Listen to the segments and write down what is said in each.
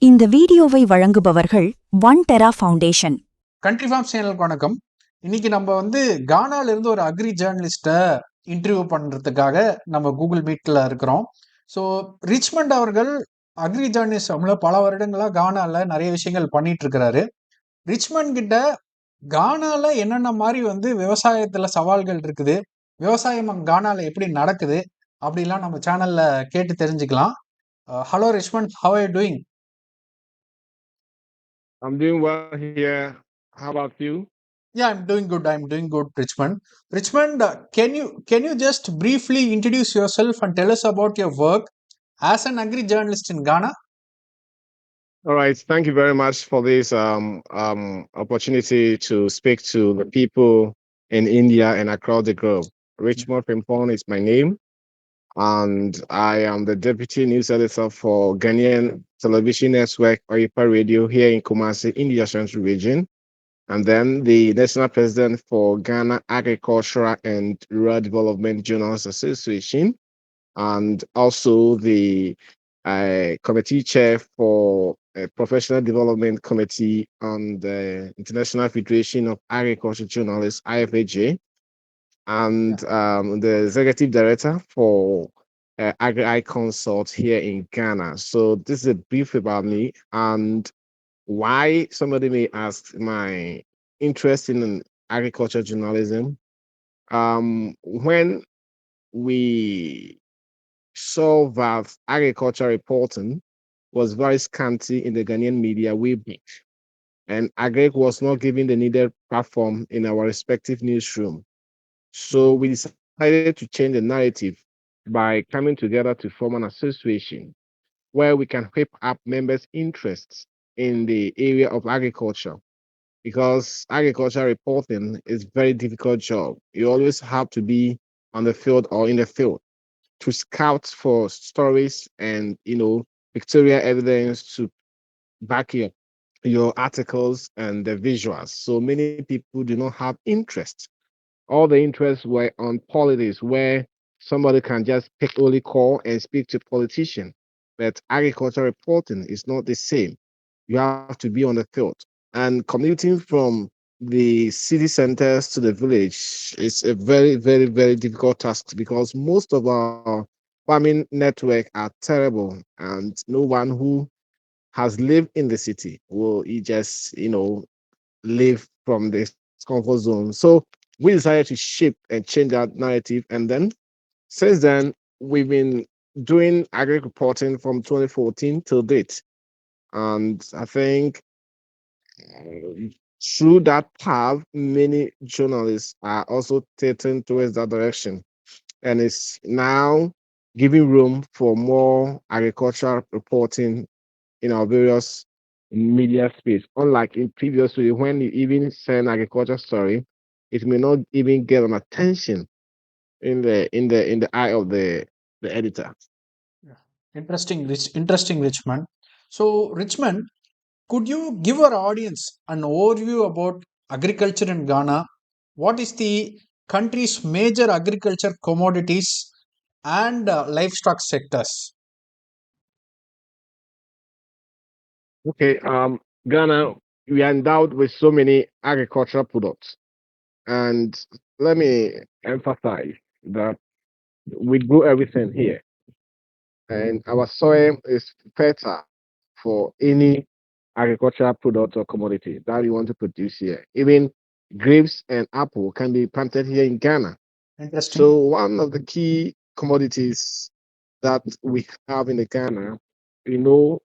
இந்த வீடியோவை வழங்குபவர்கள் ஒன் டெரா ஃபவுண்டேஷன். கண்ட்ரி ஃபார்ம்ஸ் சேனலுக்கு வணக்கம். இன்னைக்கு நம்ம கானால இருந்து ஒரு அக்ரி ஜேர்னலிஸ்ட்டை இன்டர்வியூ பண்றதுக்காக நம்ம கூகுள் மீட்ல இருக்கிறோம். ஸோ ரிச்மண்ட் அவர்கள் அக்ரி ஜேர்னலிஸ்ட்ல பல வருடங்களா கானால நிறைய விஷயங்கள் பண்ணிட்டு இருக்கிறாரு. ரிச்மண்ட் கிட்ட கானால என்னென்ன மாதிரி விவசாயத்துல சவால்கள் இருக்குது, விவசாயம் கானால எப்படி நடக்குது அப்படிலாம் நம்ம சேனல்ல கேட்டு தெரிஞ்சுக்கலாம். Hello Richmond, how are you doing? I'm doing well here. How about you? Yeah, I'm doing good. Richmond. Richmond, can you just briefly introduce yourself and tell us about your work as an agri journalist in Ghana? All right. Thank you very much for this opportunity to speak to the people in India and across the globe. Richmond Frimpong is my name, and I am the deputy news editor for Ghanaian television network Oyerepa Radio here in Kumasi, India Central Region, and then the national president for Ghana Agricultural and Rural Development Journalists Association, and also the committee chair for Professional Development Committee on the International Federation of Agriculture Journalists, IFAJ, and the executive director for agric consult here in Ghana. So this is a brief about me and why somebody may ask my interest in agriculture journalism. When we saw that agriculture reporting was very scanty in the Ghanaian media way back, and agric was not given the needed platform in our respective newsroom. So we decided to change the narrative by coming together to form an association where we can whip up members' interests in the area of agriculture. Because agriculture reporting is a very difficult job. You always have to be on the field or in the field to scout for stories and pictorial evidence to back your articles and the visuals. So many people do not have interest. All the interests were on politics, where somebody can just pick only call and speak to politician. But agriculture reporting is not the same. You have to be on the field. And commuting from the city centers to the village is a very, very, very difficult task because most of our farming network are terrible, and no one who has lived in the city will just, live from this comfort zone. So we decided to shift and change that narrative. And then since then, we've been doing agri reporting from 2014 till date. And I think through that path, many journalists are also taking towards that direction. And it's now giving room for more agricultural reporting in our various media space. Unlike in previously, when you even send agriculture story, it may not even get an attention in the eye of the editor. Yeah. Interesting, Richmond. So, Richmond, could you give our audience an overview about agriculture in Ghana? What is the country's major agriculture commodities and livestock sectors? Okay, Ghana, we are endowed with so many agricultural products, and let me emphasize that we grow everything here, and our soil is fertile for any agricultural product or commodity that you want to produce here. Even grapes and apple can be planted here in Ghana. Interesting. So one of the key commodities that we have in the Ghana, is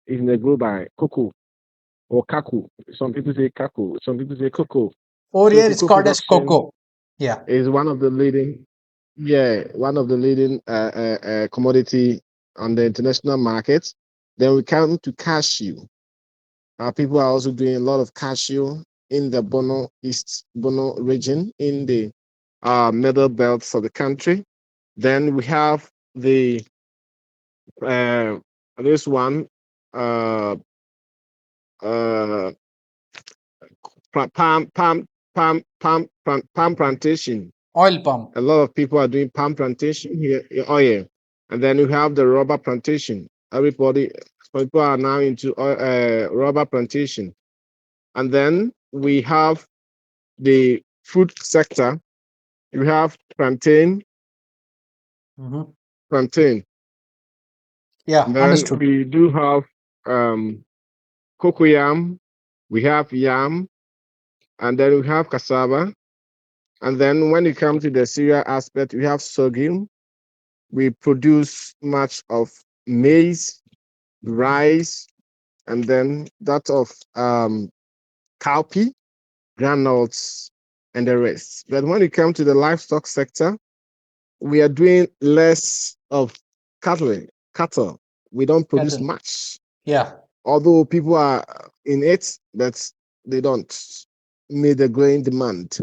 in the group by cocoa or kaku. Some people say kaku, some people say cocoa. Over So here, it's cocoa called as production cocoa. Yeah. is one of the leading, commodity on the international market. Then we come to cashew. People are also doing a lot of cashew in the Bono region in the middle belts of the country. Then we have the this one uh, uh, palm plantation. Oil palm. A lot of people are doing palm plantation here. Oh yeah, and then we have the rubber plantation. Everybody People are now into rubber plantation. And then we have the food sector. We have plantain. Plantain. Yeah, Then understood. we do have cocoyam. We have yam, and then we have cassava. And then when it comes to the cereal aspect, we have sorghum. We produce much of maize, rice, and then that of cowpea, granules, and the rest. But when it comes to the livestock sector, we are doing less of cattle. Cattle. We don't produce Cattle. much. Yeah. Although people are in it, but they don't meet the growing demand.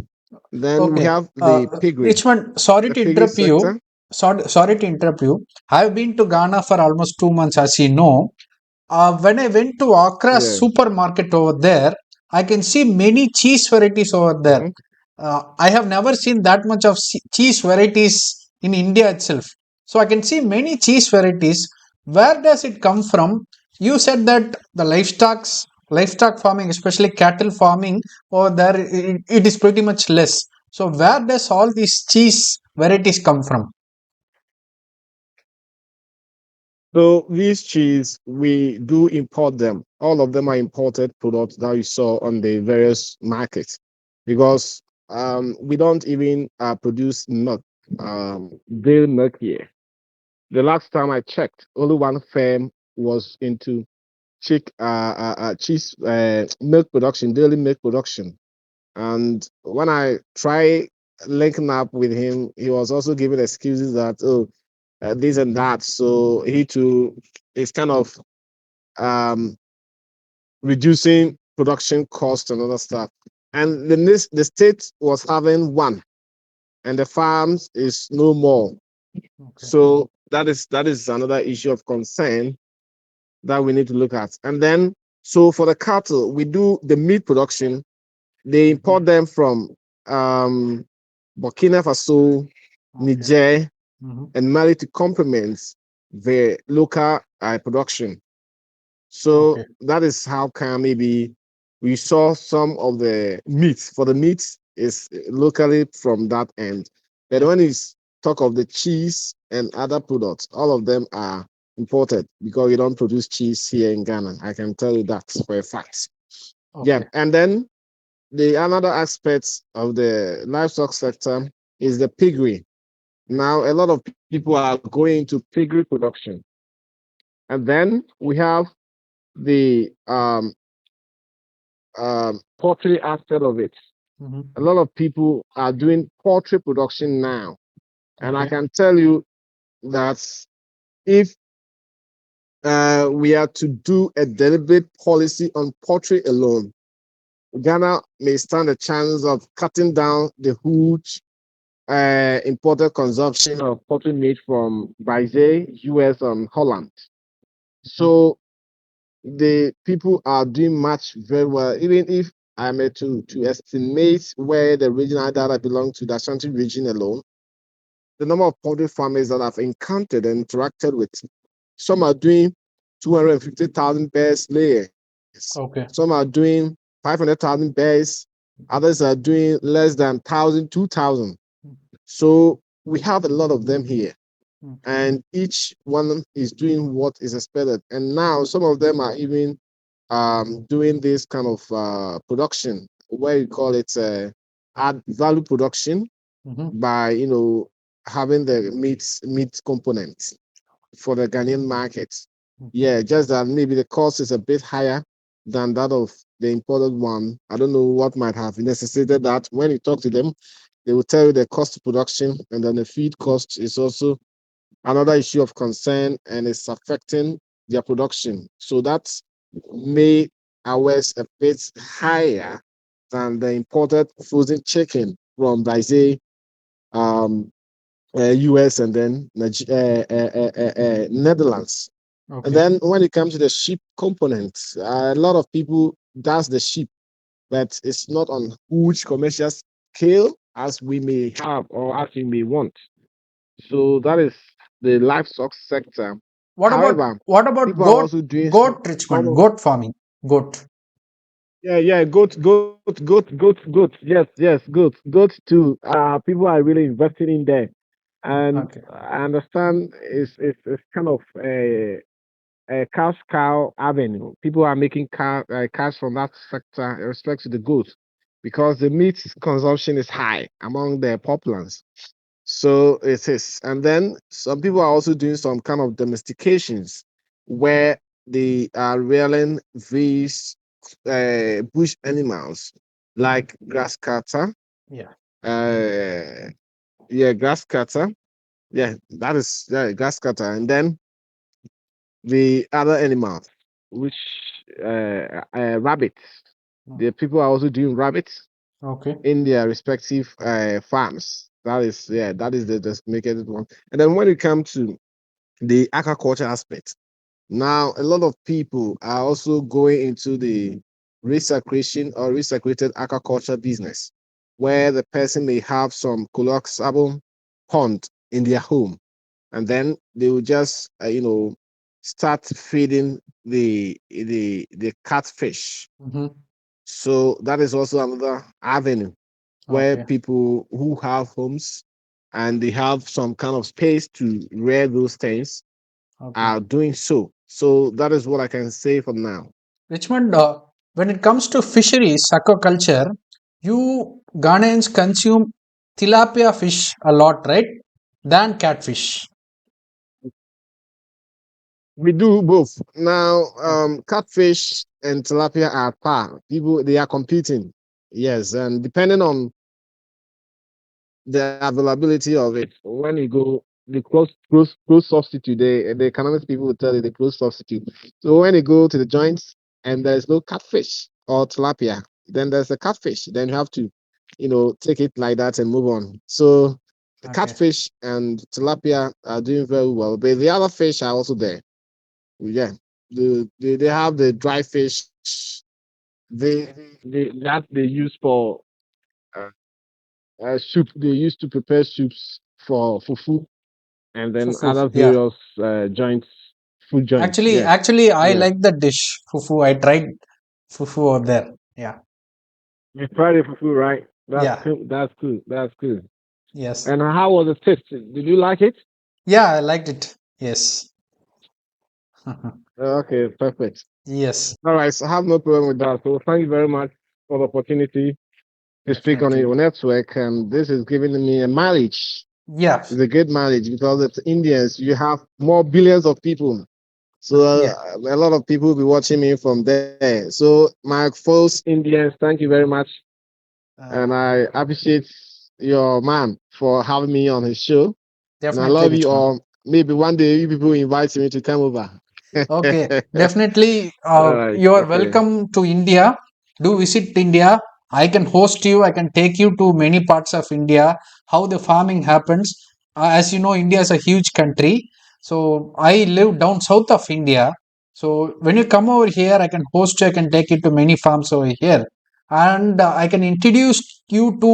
Then we Okay. have the piggery, Richmond, sorry the to piggery interrupt you. sector. Sorry to interrupt you. I've been to Ghana for almost 2 months, as you know. When I went to Accra Yeah. supermarket over there, I can see many cheese varieties over there. Mhm. I have never seen that much of cheese varieties in India itself. So I can see many cheese varieties. Where does it come from? You said that the livestock farming, especially cattle farming, over there it is pretty much less. So where does all these cheese varieties come from? So these cheese, we do import them. All of them are imported products that you saw on the various markets because we don't even produce milk, dairy milk here. The last time I checked, only one firm was into cheese milk production, daily milk production. And when I try linking up with him, he was also giving excuses that this and that. So he too is kind of um, reducing production cost and other stuff. And the state was having one, and the farms is no more. Okay. So that is another issue of concern that we need to look at. And then, so for the cattle, we do the meat production. They import them from Burkina Faso, Niger, and Mali to complement the local production. So Okay. that is how come maybe we saw some of the meat. For the meat is locally from that end. But when you talk of the cheese and other products, all of them are imported because we don't produce cheese here in Ghana. I can tell you that for a fact. Yeah, Okay. and then the another aspect of the livestock sector is the piggery. Now, a lot of people are going to piggery production. And then we have the poultry aspect of it. A lot of people are doing poultry production now. And I Okay. can tell you that if we are to do a deliberate policy on poultry alone, Ghana may stand a chance of cutting down the huge imported consumption of poultry meat from Brazil, US, and Holland. So the people are doing much very well, even if I'm to estimate where the regional data belong to the Ashanti region alone, the number of poultry farmers that I've encountered and interacted with, some are doing 250,000 birds layers. Okay. Some are doing 500,000 birds. Others are doing less than 1,000, 2,000. So we have a lot of them here. And each one is doing what is expected. And now some of them are even doing this kind of production, where you call it add value production by having the meat components for the Ghanaian market. Yeah, just that maybe the cost is a bit higher than that of the imported one. I don't know what might have necessitated that. When you talk to them, they will tell you the cost of production, and then the feed cost is also another issue of concern, and it's affecting their production. So that made ours a bit higher than the imported frozen chicken from Brazil, US, and then Netherlands. And Okay. then when it comes to the sheep component, a lot of people does the sheep, but it's not on huge commercial scale as we may have or as we may want. So that is the livestock sector. What However, about people are also doing some goat, Richmond? common. Goat farming. Goat. Yeah, goat. Yes, goat too. People are really investing in there, and Okay. I understand it's kind of a cash cow avenue. People are making cash from that sector in respect to the goat because the meat consumption is high among the populace. So it is. And then some people are also doing some kind of domestications where they are rearing these bush animals like grass cutter. Yeah. Uh, grass cutter. Grass cutter. And then the other animals, which rabbits. The people are also doing rabbits Okay. in their respective farms. That is the domesticated one. And then when it comes to the aquaculture aspect, now a lot of people are also going into the recirculation or recirculated aquaculture business, where the person may have some colossal pond in their home, and then they will just start feeding the catfish. Mm-hmm. So that is also another avenue where Okay. people who have homes and they have some kind of space to rear those things Okay. are doing so. So that is what I can say for now. Richmond, when it comes to fisheries, aquaculture, you Ghanaians consume tilapia fish a lot, right? Than catfish. We do both. Now, Okay. catfish and tilapia are par. People, they are competing. Yes, and depending on the availability of it. When you go, the close substitute, the economics people will tell you the close substitute. So when you go to the joints and there's no catfish or tilapia, then there's a catfish. Then you have to, take it like that and move on. So the Okay. catfish and tilapia are doing very well, but the other fish are also there. Yeah, they have the dry fish. That they use for uh, soup. They used to prepare soups for fufu and then Fufu. other Yeah. various joints, food joints. Yeah, Actually, I yeah. like the dish fufu. I tried fufu over there. Yeah. You tried the fufu, right? That's Yeah. cool. That's cool. That's cool. Yes. And how was the taste? Did you like it? Yeah, I liked it. Yes. Okay, perfect. Yes. All right, so I have no problem with that. So thank you very much for the opportunity to speak on Definitely. your network, and this is giving me a mileage. Yeah. It's a good mileage because it's Indians. You have more billions of people. So Yeah. a lot of people will be watching me from there. So my folks, Indians, thank you very much. And I appreciate your man for having me on his show. And I Definitely, love you Richmond. all. Maybe one day you people invite me to come over. Okay, definitely. All right. You are Okay. welcome to India. Do visit India. I can host you. I can take you to many parts of India. How the farming happens. As you know, India is a huge country. So I live down south of India. So when you come over here, I can host you. I can take you to many farms over here, and I can introduce you to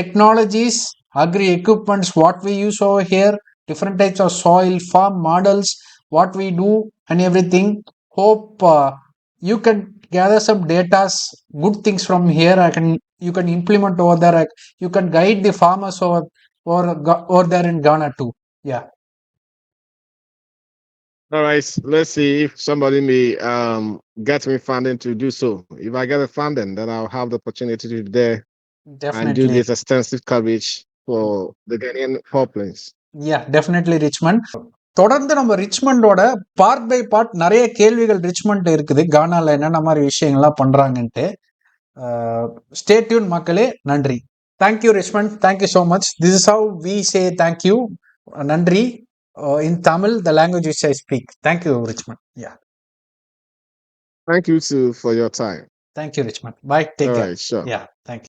technologies, agri equipments, what we use over here, different types of soil, farm models, what we do and everything. Hope you can gather some data, good things from here. You can implement over there. You can guide the farmers over there in Ghana too. Yeah, All right. Let's see if somebody may get me funding to do so. If I get the funding, then I'll have the opportunity to be there and do definitely. this extensive coverage for the Ghanaian populace. Yeah, definitely, Richmond. தொடர்ந்து நம்ம ரிச்மண்டோட part by part நிறைய கேள்விகள் Richmond இருக்குது கானால என்னென்ன மாதிரி விஷயங்கள்லாம் பண்றாங்கன்ட்டு. Stay tuned மக்களே. நன்றி. Thank you Richmond. Thank you so much. This is how we say thank you. நன்றி. In Tamil the language which I speak. Thank you Richmond. Yeah. Thank you too for your time. Thank you Richmond. Bye. All take care. right, sure. Yeah. Thank you.